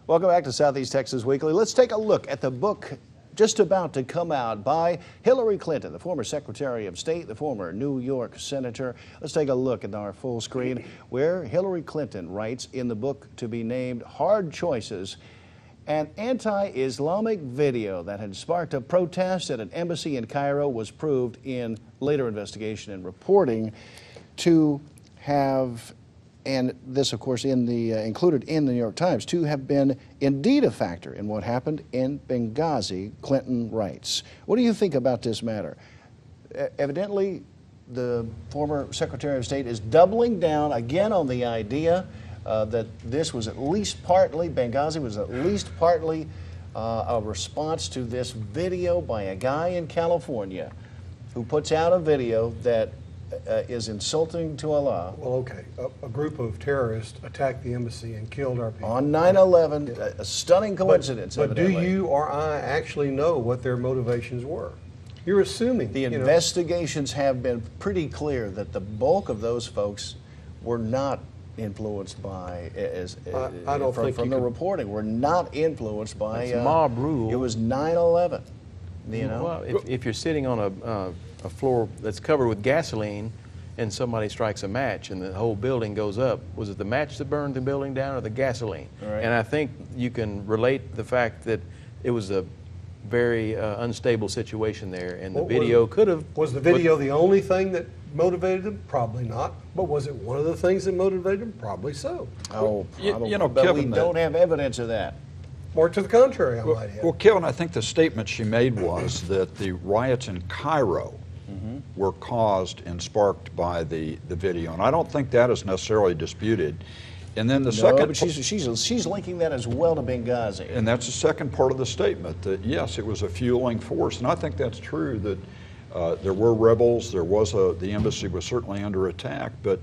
Welcome back to Southeast Texas Weekly. Let's take a look at the book just about to come out by Hillary Clinton, the former Secretary of State, the former New York Senator. Let's take a look at our full screen where Hillary Clinton writes in the book to be named Hard Choices. An anti-Islamic video that had sparked a protest at an embassy in Cairo was proved in later investigation and reporting to have, and this of course included in the New York Times, to have been indeed a factor in what happened in Benghazi, Clinton writes. What do you think about this matter? Evidently, the former Secretary of State is doubling down again on the idea that this was at least partly, Benghazi was at least partly a response to this video by a guy in California who puts out a video that is insulting to Allah. Well, okay, a group of terrorists attacked the embassy and killed our people. On 9/11, a stunning coincidence, But do evidently. you or I actually know what their motivations were? You're assuming. The investigations have been pretty clear that the bulk of those folks were not influenced by, I don't think from the reporting, were not influenced by It's mob rule. It was 9/11. You know, Well, if you're sitting on a floor that's covered with gasoline and somebody strikes a match and the whole building goes up, was it the match that burned the building down or the gasoline? Right. And I think you can relate the fact that it was a very unstable situation there, and the video could have... Was the video the only thing that motivated them? Probably not. But was it one of the things that motivated them? Probably so. oh, probably, you know, but Kevin, we don't have evidence of that. Or to the contrary, I might add. Well, Kevin, I think the statement she made was that the riots in Cairo were caused and sparked by the video, and I don't think that is necessarily disputed. And then the No, second, but she's linking that as well to Benghazi. and that's the second part of the statement, that yes, it was a fueling force, and I think that's true, that there were rebels, the embassy was certainly under attack, but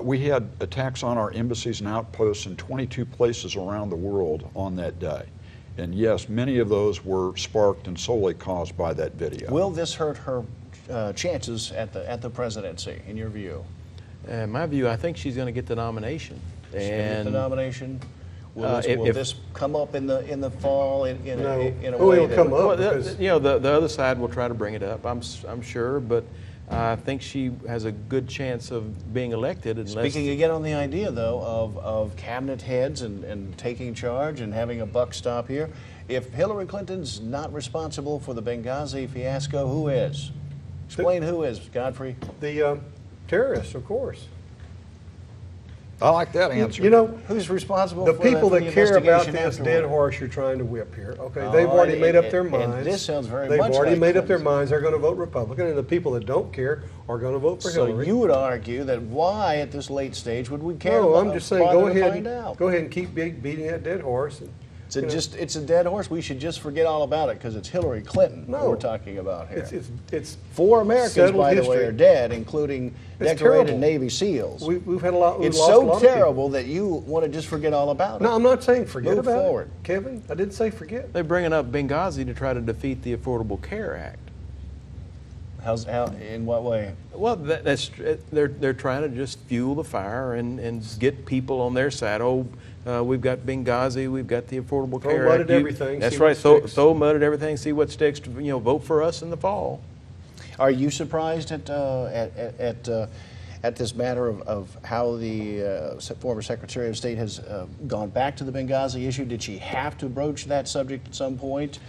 we had attacks on our embassies and outposts in 22 places around the world on that day. And yes, many of those were sparked and solely caused by that video. Will this hurt her chances at the presidency, in your view? In my view, I think she's going to get the nomination. She's gonna get the nomination. Will if this come up in the fall in No. a Oh, way it'll that come up. Well, because you know, the other side will try to bring it up, I'm sure, but I think she has a good chance of being elected unless... Speaking again on the idea, though, of cabinet heads and taking charge and having a buck stop here, if Hillary Clinton's not responsible for the Benghazi fiasco, who is? Explain who is, Godfrey. the terrorists, of course. I like that answer. You know, Who's responsible the for people for that the care about investigation this afterward? dead horse you're trying to whip here, okay? Oh, They've already made up their and minds. this sounds very They've much already like made up their Clinton's. minds. They're going to vote Republican, and the people that don't care are going to vote for So Hillary. you would argue that why at this late stage would we care? No, about I'm just saying, bother to find out? go ahead and keep beating that dead horse. And, It's a dead horse. We should just forget all about it because it's Hillary Clinton that No. we're talking about here. it's 4 Americans, settled by the way, history. are dead, including It's decorated terrible. Navy SEALs. We've had a lot. We've It's lost a so lot of people. terrible that you want to just forget all about it. No, I'm not saying forget Move about forward. it, Kevin. I didn't say forget. They're bringing up Benghazi to try to defeat the Affordable Care Act. In what way? Well, they're trying to just fuel the fire and get people on their side. We've got Benghazi, we've got the Affordable Throw Care mud Act. at everything, That's see what right. sticks. Throw mud at everything. See what sticks. Vote for us in the fall. Are you surprised at this matter of how the former Secretary of State has gone back to the Benghazi issue? Did she have to broach that subject at some point?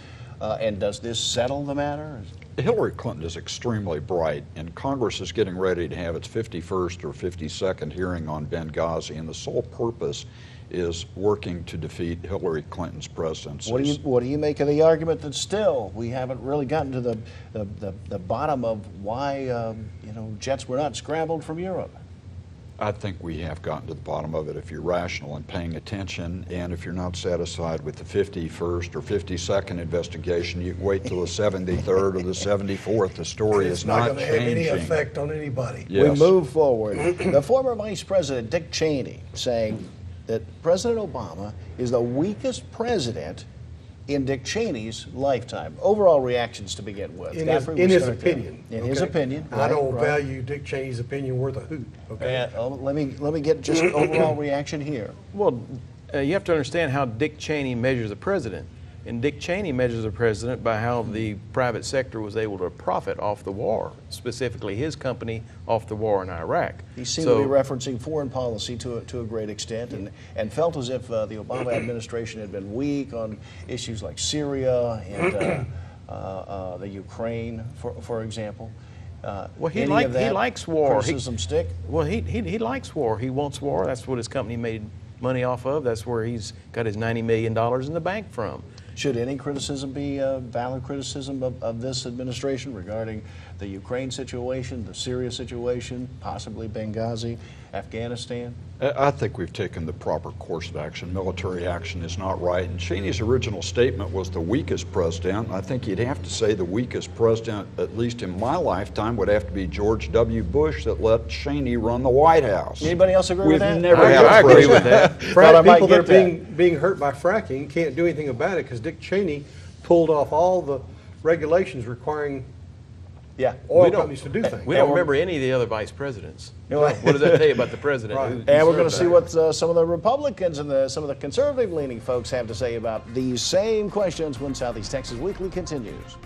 And does this settle the matter? Hillary Clinton is extremely bright, and Congress is getting ready to have its 51st or 52nd hearing on Benghazi, and the sole purpose is working to defeat Hillary Clinton's presidency. What do you make of the argument that still we haven't really gotten to the bottom of why jets were not scrambled from Europe? I think we have gotten to the bottom of it if you're rational and paying attention, and if you're not satisfied with the 51st or 52nd investigation, you wait till the 73rd or the 74th. The story is not going to have any changing. effect on anybody. Yes. We move forward. The former Vice President Dick Cheney saying that President Obama is the weakest president in Dick Cheney's lifetime. Overall reactions to begin with. In Godfrey, his, in we'll his start there. opinion. In his okay? opinion. I right, don't right. value Dick Cheney's opinion worth a hoot. Okay. Let me get just an overall reaction here. Well, You have to understand how Dick Cheney measures a president. And Dick Cheney measures a president by how the private sector was able to profit off the war, specifically his company off the war in Iraq. He seemed to be referencing foreign policy to a great extent, and felt as if the Obama administration had been weak on issues like Syria and the Ukraine, for example. Well, he Any of that likes war. Criticism stick? Well, he likes war. He wants war. That's what his company made money off of. That's where he's got his $90 million in the bank from. Should any criticism be valid criticism of this administration regarding the Ukraine situation, the Syria situation, possibly Benghazi, Afghanistan? I think we've taken the proper course of action. Military action is not right. And Cheney's original statement was the weakest president. I think you'd have to say the weakest president, at least in my lifetime, would have to be George W. Bush that let Cheney run the White House. Anybody else agree with that? We've never had I a agree with president. that. Thought I might People that get are being hurt by fracking can't do anything about it because Dick Cheney pulled off all the regulations requiring Yeah. oil companies to do things. We don't remember any of the other vice presidents. No. What does that tell you about the president? Right. who And we're served going to see that? what some of the Republicans and some of the conservative-leaning folks have to say about these same questions when Southeast Texas Weekly continues.